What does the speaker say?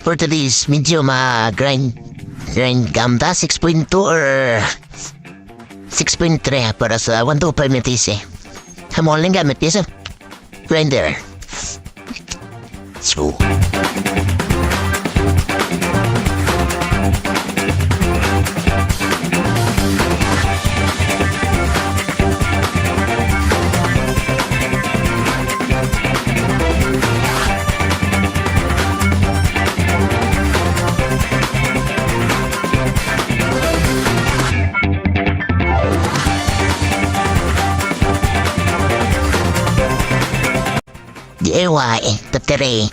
For today's medyo grind ganda 6.2 or 6.3 para sa 125 metis eh. Hamuling gamit isa. Grinder. So. DIY, tatere.